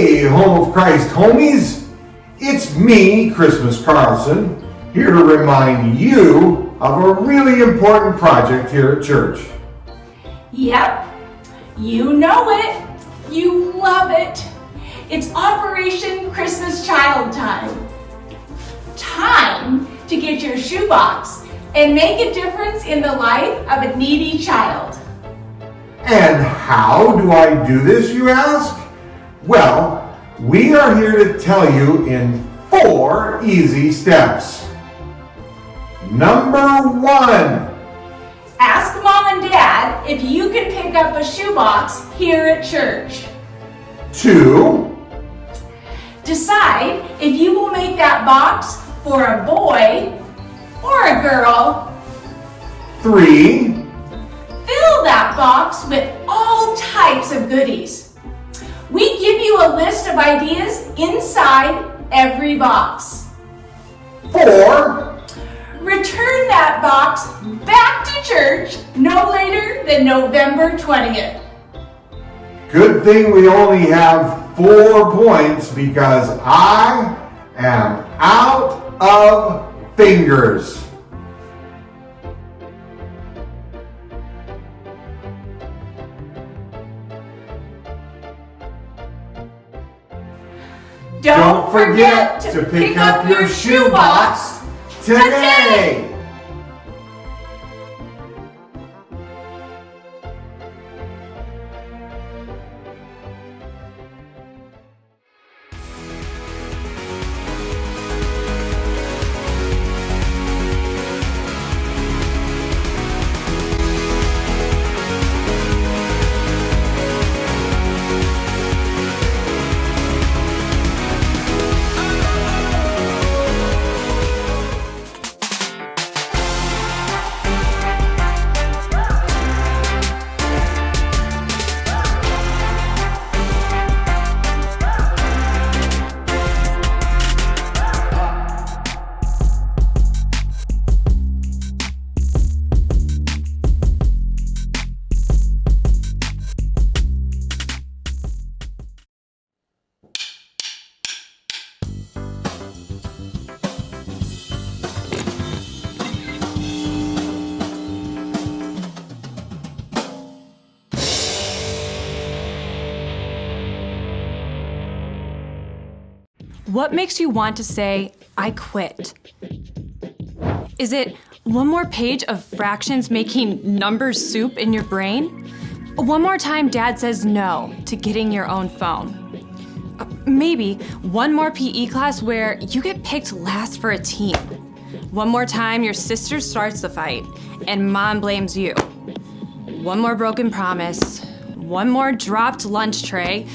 Hey, Home of Christ homies, it's me, Christmas Carlson, here to remind you of a really important project here at church. Yep, you know it, you love it. It's Operation Christmas Child Time. Time to get your shoebox and make a difference in the life of a needy child. And how do I do this, you ask? Well, we are here to tell you in 4 easy steps. Number 1. Ask Mom and Dad if you can pick up a shoebox here at church. 2. Decide if you will make that box for a boy or a girl. 3. Fill that box with all types of goodies. We give you a list of ideas inside every box. 4. Return that box back to church no later than November 20th. Good thing we only have 4 points because I am out of fingers. Don't forget to pick up your shoebox today. What makes you want to say, I quit? Is it one more page of fractions making numbers soup in your brain? One more time Dad says no to getting your own phone? Maybe one more PE class where you get picked last for a team? One more time your sister starts the fight and Mom blames you? One more broken promise? One more dropped lunch tray?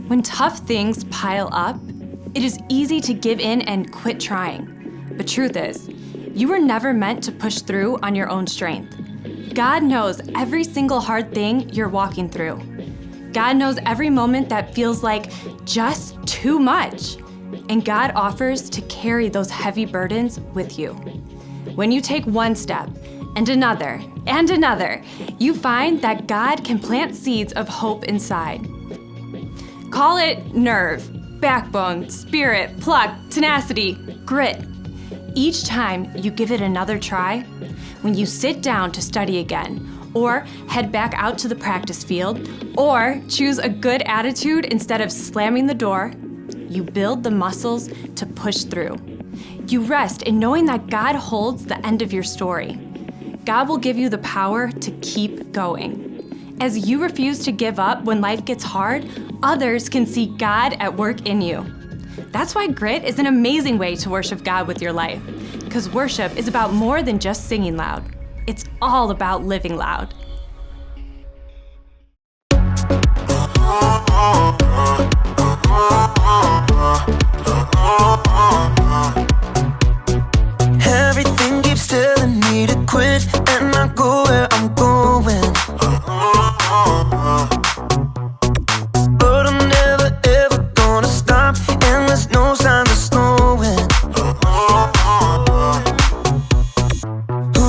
When tough things pile up, it is easy to give in and quit trying. But truth is, you were never meant to push through on your own strength. God knows every single hard thing you're walking through. God knows every moment that feels like just too much. And God offers to carry those heavy burdens with you. When you take one step and another, you find that God can plant seeds of hope inside. Call it nerve, backbone, spirit, pluck, tenacity, grit. Each time you give it another try, when you sit down to study again, or head back out to the practice field, or choose a good attitude instead of slamming the door, you build the muscles to push through. You rest in knowing that God holds the end of your story. God will give you the power to keep going. As you refuse to give up when life gets hard, others can see God at work in you. That's why grit is an amazing way to worship God with your life, because worship is about more than just singing loud. It's all about living loud. Everything keeps telling me to quit and not go where I'm going. But I'm never ever gonna stop, and there's no signs of slowing. Ooh,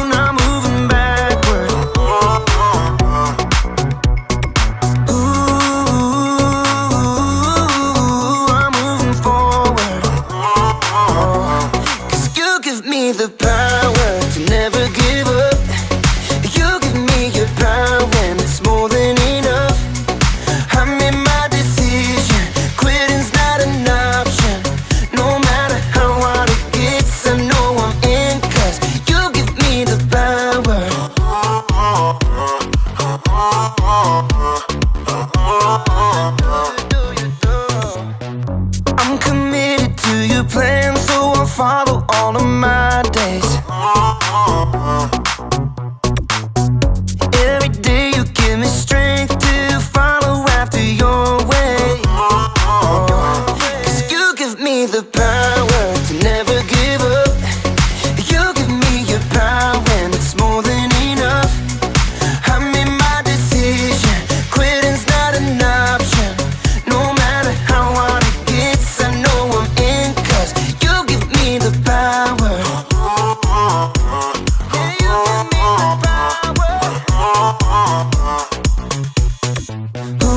not moving backward. I'm committed to your plan, so I'll follow all of my days. Every day you give me strength to follow after your way. 'Cause you give me the power to never give up. You give me your power and it's more than enough. I made my decision, quitting's not an option. No matter how hard it gets, I know I'm in, 'cause you give me the power. Yeah, you give me the power. Ooh,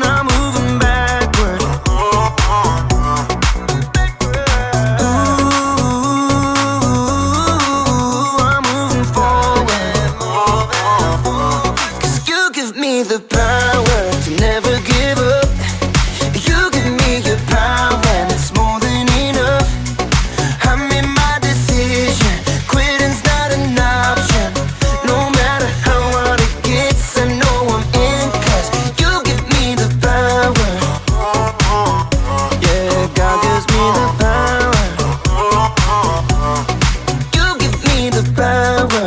now moving backward. Ooh, I'm moving forward. 'Cause you give me the power to never give up. You give me your power and it's more than enough. I made my decision, quitting's not an option. No matter how hard it gets, I know I'm in, 'cause you give me the power. Yeah, God gives me the power. You give me the power.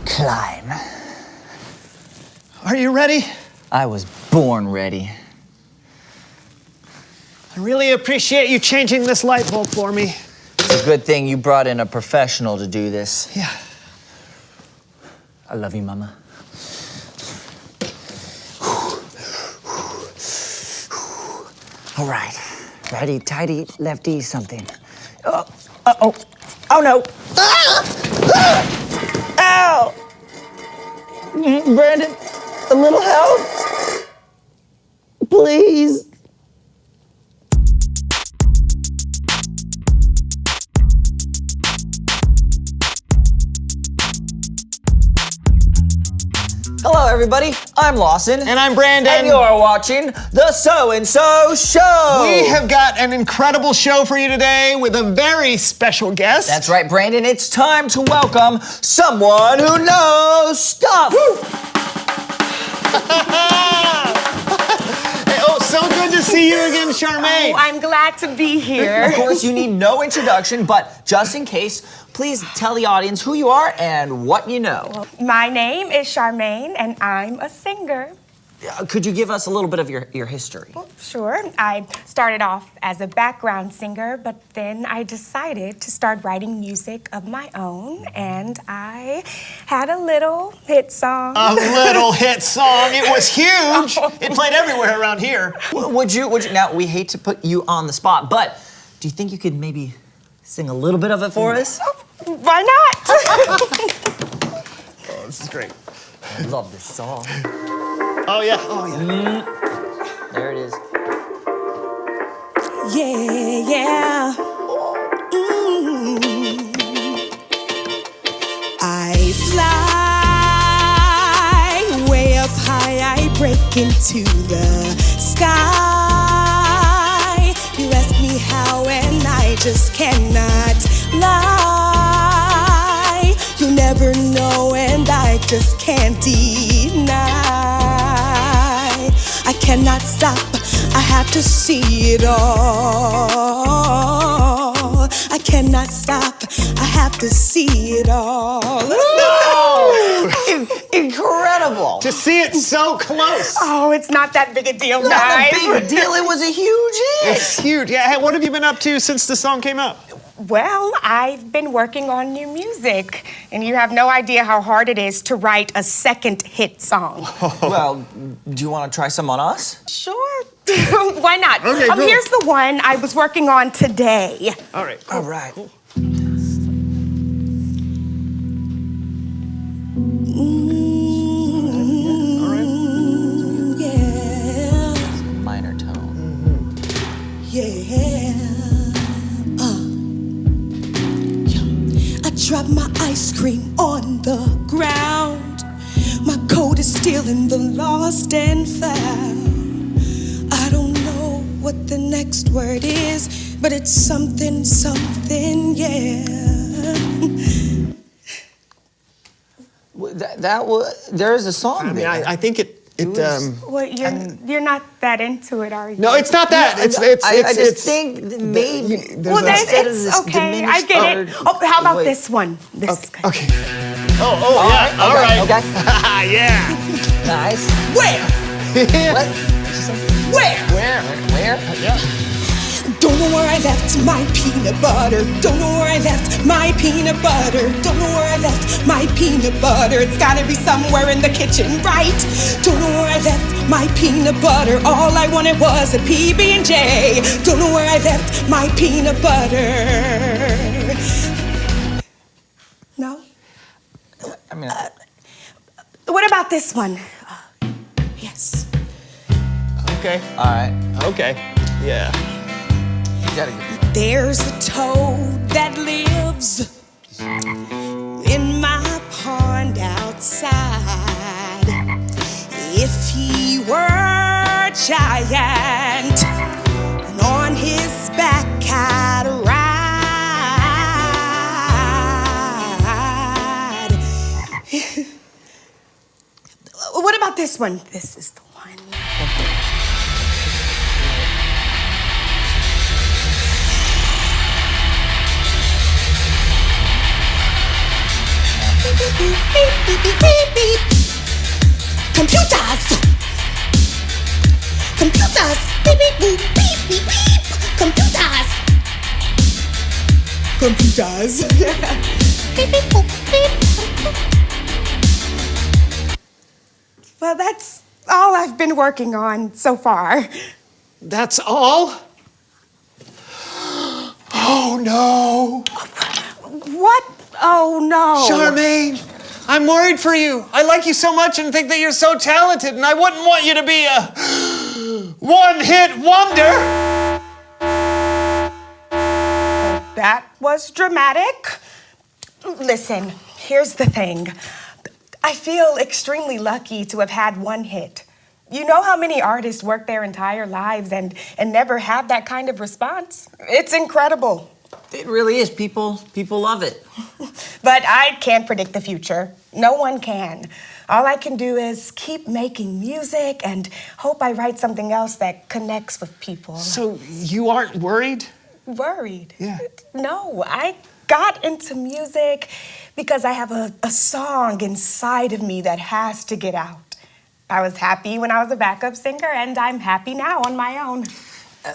Climb. Are you ready? I was born ready. I really appreciate you changing this light bulb for me. It's a good thing you brought in a professional to do this. Yeah. I love you, Mama. All right. Righty, tighty, lefty, something. Oh, uh-oh. Oh, no. Ah! Ah! Ow! Brandon, a little help? Please. Hello, everybody. I'm Lawson. And I'm Brandon. And you're watching The So-and-So Show. We have got an incredible show for you today with a very special guest. That's right, Brandon. It's time to welcome someone who knows stuff. Hey, oh, so good to see you again, Charmaine. Oh, I'm glad to be here. Of course, you need no introduction, but just in case, please tell the audience who you are and what you know. My name is Charmaine, and I'm a singer. Could you give us a little bit of your history? Sure. I started off as a background singer, but then I decided to start writing music of my own, and I had a little hit song. A little hit song. It was huge. It played everywhere around here. Would you, now, we hate to put you on the spot, but do you think you could maybe sing a little bit of it for us? Why not? Oh, this is great. I love this song. Oh, yeah. Oh, yeah. There it is. Yeah, yeah. I fly way up high, I break into the sky. You ask me how, and I just cannot lie. You never know, and I just can't deny. I cannot stop, I have to see it all. I cannot stop, I have to see it all. No! Incredible! To see it so close. Oh, it's not that big a deal, Not guys. a big deal, it was a huge hit! It's huge. Yeah, hey, what have you been up to since the song came out? Well, I've been working on new music, and you have no idea how hard it is to write a second hit song. Well, do you want to try some on us? Sure. Why not? Okay, cool. Here's the one I was working on today. All right. All right. Cool. Yeah. Minor tone. yeah. I dropped my ice cream on the ground. My coat is still in the lost and found. I don't know what the next word is, but it's something, something, yeah. That was. There is a song I mean, there. I think it. Well, you're not that into it, are you? No, it's not that. I just think that maybe. Well, it's okay. I get it. Oh, how about this one? This is good. Okay. Oh, yeah. All right. Okay. Yeah. Nice. Where? What? Where? Where? Yeah. Don't know where I left my peanut butter. Don't know where I left my peanut butter. Don't know where I left my peanut butter. It's gotta be somewhere in the kitchen, right? Don't know where I left my peanut butter. All I wanted was a PB&J. Don't know where I left my peanut butter. No? I mean, What about this one? Yes. Okay. all right. Okay. Yeah. You gotta get. There's a toad that lives in my pond outside. If he were a giant, and on his back I'd ride. What about this one? This is the one. Beep, beep, beep, beep, beep, beep. Computers! Computers! Beep, beep, boop, beep, beep, beep. Computers! Computers! Beep, beep, boop, beep. Well, that's all I've been working on so far. That's all? Oh, no. What? Oh, no. Charmaine, I'm worried for you. I like you so much and think that you're so talented, and I wouldn't want you to be a one-hit wonder. That was dramatic. Listen, here's the thing. I feel extremely lucky to have had one hit. You know how many artists work their entire lives and never have that kind of response? It's incredible. It really is. People love it. But I can't predict the future. No one can. All I can do is keep making music and hope I write something else that connects with people. So you aren't worried? Worried? Yeah. No, I got into music because I have a song inside of me that has to get out. I was happy when I was a backup singer, and I'm happy now on my own.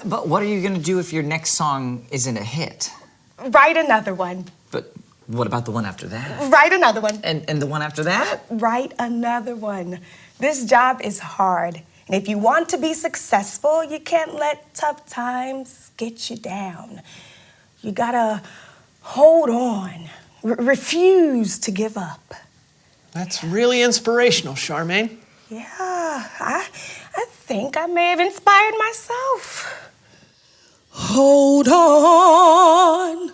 But what are you gonna do if your next song isn't a hit? Write another one. But what about the one after that? Write another one. And the one after that? Write another one. This job is hard. And if you want to be successful, you can't let tough times get you down. You gotta hold on. Refuse to give up. That's really inspirational, Charmaine. Yeah, I think I may have inspired myself. Hold on,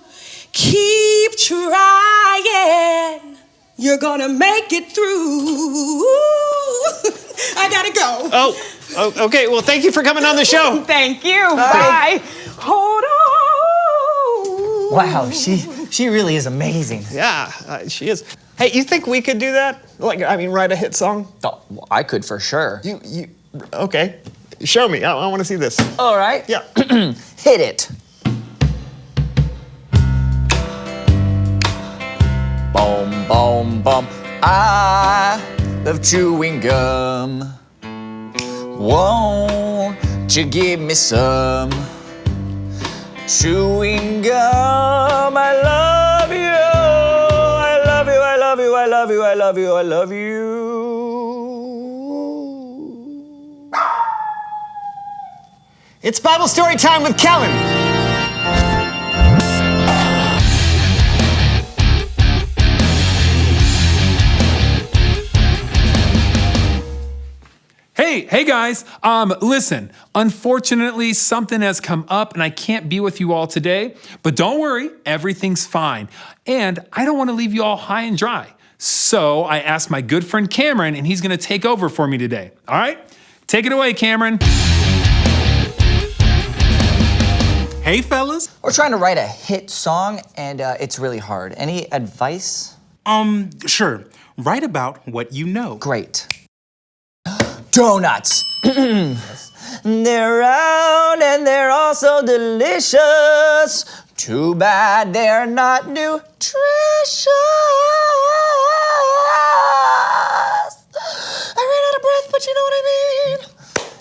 keep trying. You're gonna make it through. I gotta go. Oh, okay. Well, thank you for coming on the show. Thank you. Bye. Hold on. Wow, she really is amazing. Yeah, she is. Hey, you think we could do that? Like, I mean, write a hit song? Oh, well, I could for sure. Okay. Show me. I want to see this. All right. Yeah. Hit it. Boom, boom, boom. I love chewing gum. Won't you give me some chewing gum? I love you. I love you. I love you. I love you. I love you. I love you. It's Bible story time with Kellen. Hey, Hey guys. Listen, unfortunately, something has come up and I can't be with you all today, but don't worry, everything's fine. And I don't want to leave you all high and dry. So I asked my good friend Cameron and he's going to take over for me today. All right? Take it away, Cameron. Hey, fellas. We're trying to write a hit song, and it's really hard. Any advice? Sure. Write about what you know. Great. Donuts. They're round and they're also delicious. Too bad they're not nutritious. I ran out of breath, but you know what I mean.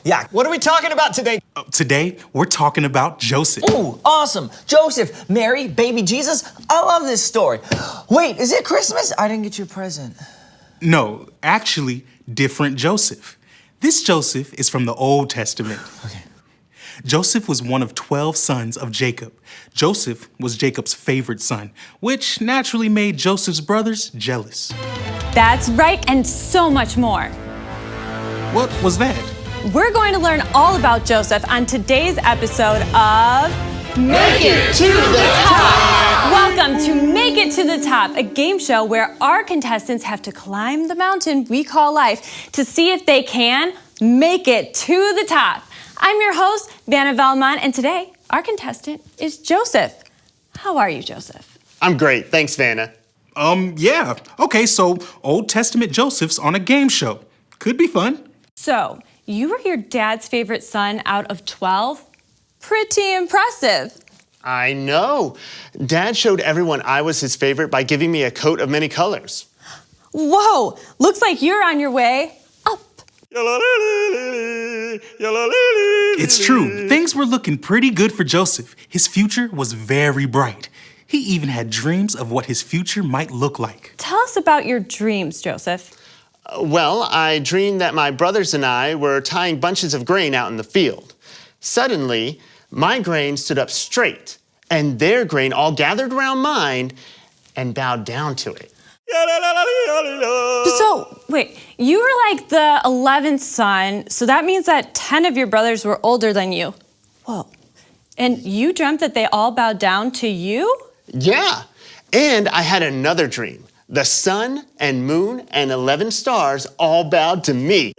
Yeah. What are we talking about today? Today, we're talking about Joseph. Ooh, awesome. Joseph, Mary, baby Jesus. I love this story. Wait, is it Christmas? I didn't get you a present. No, actually, different Joseph. This Joseph is from the Old Testament. Okay. Joseph was one of 12 sons of Jacob. Joseph was Jacob's favorite son, which naturally made Joseph's brothers jealous. That's right, and so much more. What was that? We're going to learn all about Joseph on today's episode of Make It to the Top. Welcome to Make It to the Top, a game show where our contestants have to climb the mountain we call life to see if they can make it to the top. I'm your host, Vanna Velmont, and today our contestant is Joseph. How are you, Joseph? I'm great. Thanks, Vanna. Yeah. Okay, so Old Testament Joseph's on a game show. Could be fun. So, you were your dad's favorite son out of 12? Pretty impressive. I know. Dad showed everyone I was his favorite by giving me a coat of many colors. Whoa, looks like you're on your way up. It's true. Things were looking pretty good for Joseph. His future was very bright. He even had dreams of what his future might look like. Tell us about your dreams, Joseph. Well, I dreamed that my brothers and I were tying bunches of grain out in the field. Suddenly, my grain stood up straight, and their grain all gathered around mine and bowed down to it. So, wait, you were like the 11th son, so that means that 10 of your brothers were older than you. Whoa. And you dreamt that they all bowed down to you? Yeah, and I had another dream. The sun and moon and 11 stars all bowed to me.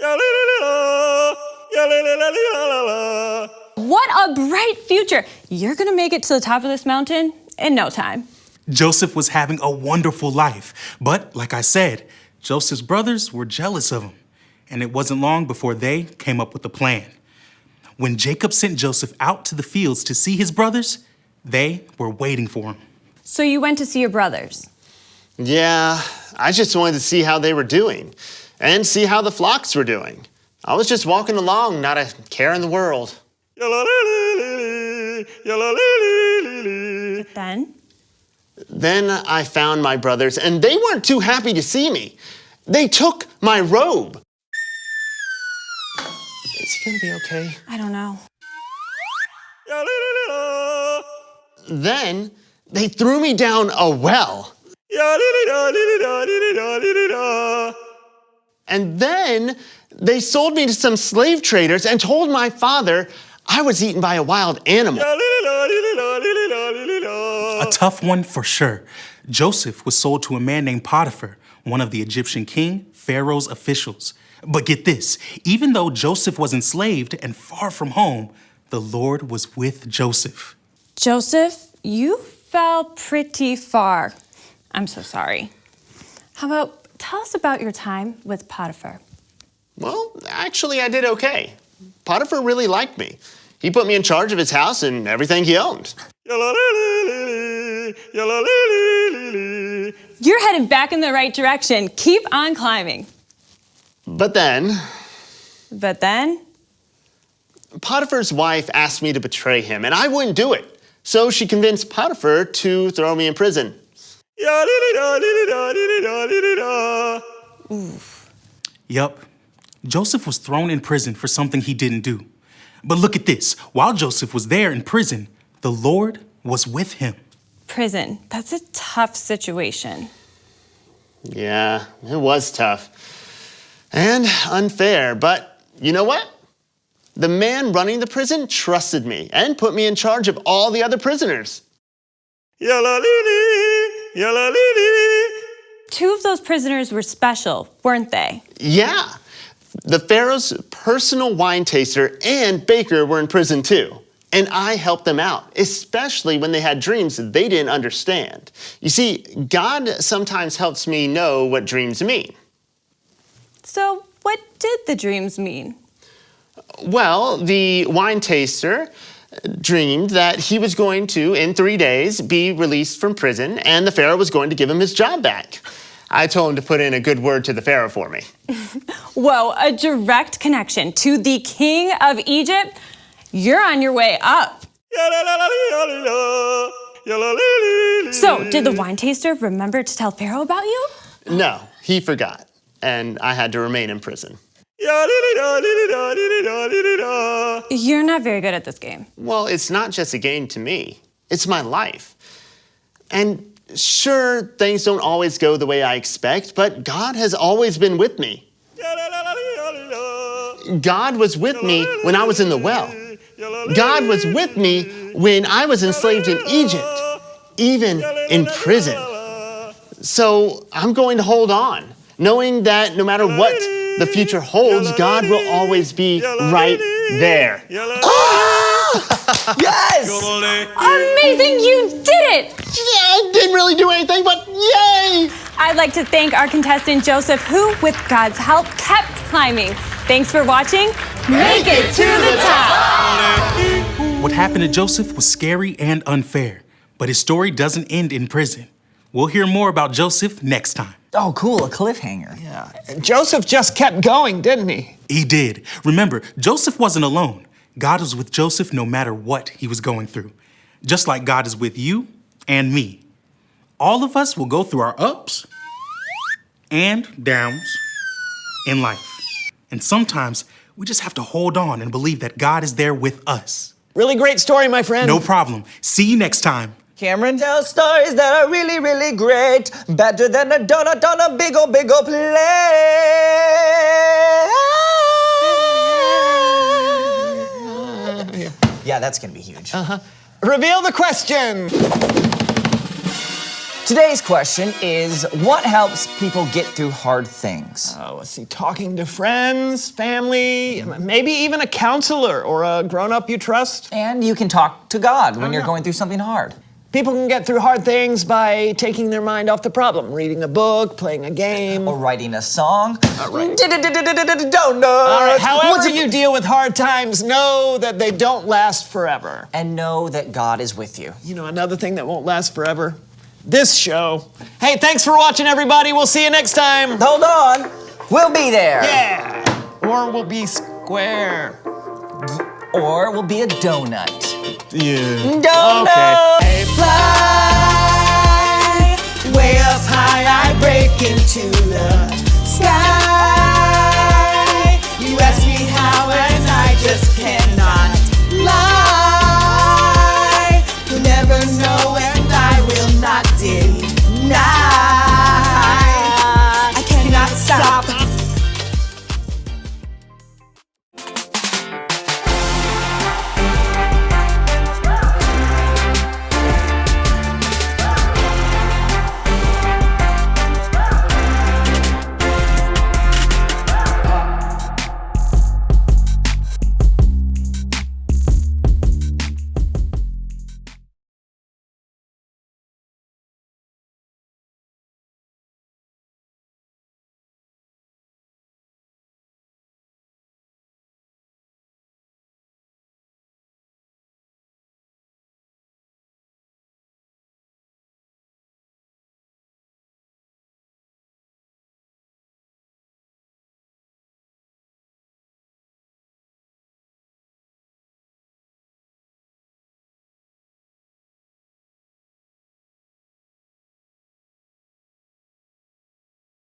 What a bright future. You're gonna make it to the top of this mountain in no time. Joseph was having a wonderful life, but like I said, Joseph's brothers were jealous of him, and it wasn't long before they came up with a plan. When Jacob sent Joseph out to the fields to see his brothers, they were waiting for him. So you went to see your brothers? Yeah, I just wanted to see how they were doing and see how the flocks were doing. I was just walking along, not a care in the world. Then I found my brothers, and they weren't too happy to see me. They took my robe. Is he gonna be okay? I don't know. Then they threw me down a well. And then they sold me to some slave traders and told my father I was eaten by a wild animal. A tough one for sure. Joseph was sold to a man named Potiphar, one of the Egyptian king, Pharaoh's officials. But get this, even though Joseph was enslaved and far from home, the Lord was with Joseph. Joseph, you fell pretty far. I'm so sorry. How about tell us about your time with Potiphar? Well, actually, I did okay. Potiphar really liked me. He put me in charge of his house and everything he owned. You're headed back in the right direction. Keep on climbing. But then Potiphar's wife asked me to betray him, and I wouldn't do it. So she convinced Potiphar to throw me in prison. Oof. Yup. Joseph was thrown in prison for something he didn't do. But look at this. While Joseph was there in prison, the Lord was with him. Prison. That's a tough situation. Yeah, it was tough. And unfair, but You know what? The man running the prison trusted me and put me in charge of all the other prisoners. Two of those prisoners were special, weren't they? Yeah. The Pharaoh's personal wine taster and baker were in prison too. And I helped them out, especially when they had dreams that they didn't understand. You see, God sometimes helps me know what dreams mean. So what did the dreams mean? Well, the wine taster dreamed that he was going to, in 3 days, be released from prison, and the Pharaoh was going to give him his job back. I told him to put in a good word to the Pharaoh for me. Whoa, a direct connection to the king of Egypt? You're on your way up. So, did the wine taster remember to tell Pharaoh about you? No, he forgot, and I had to remain in prison. You're not very good at this game. Well, it's not just a game to me. It's my life. And sure, things don't always go the way I expect, but God has always been with me. God was with me when I was in the well. God was with me when I was enslaved in Egypt, even in prison. So I'm going to hold on, knowing that no matter what the future holds, God will always be right there. Yes! Amazing, you did it! Yeah, I didn't really do anything, but yay! I'd like to thank our contestant Joseph, who, with God's help, kept climbing. Thanks for watching. Make it to the top! What happened to Joseph was scary and unfair, but his story doesn't end in prison. We'll hear more about Joseph next time. Oh, cool, a cliffhanger. Yeah. Joseph just kept going, didn't he? He did. Remember, Joseph wasn't alone. God was with Joseph no matter what he was going through. Just like God is with you and me. All of us will go through our ups and downs in life. And sometimes we just have to hold on and believe that God is there with us. Really great story, my friend. No problem. See you next time. Cameron tells stories that are really, really great. Better than a donut on a big ol' plate. Yeah, that's gonna be huge. Reveal the question. Today's question is, what helps people get through hard things? Let's see, talking to friends, family, maybe even a counselor or a grown-up you trust. And you can talk to God when you're going through something hard. People can get through hard things by taking their mind off the problem, reading a book, playing a game. Or writing a song. Don't know. All right, however you deal with hard times, know that they don't last forever. And know that God is with you. You know, another thing that won't last forever? This show. Hey, thanks for watching, everybody. We'll see you next time. Hold on. We'll be there. Yeah. Or we'll be square. Or we'll be a donut. Yeah. Donut. Okay. Fly way up high, I break into the sky. You ask me how, and I just can't.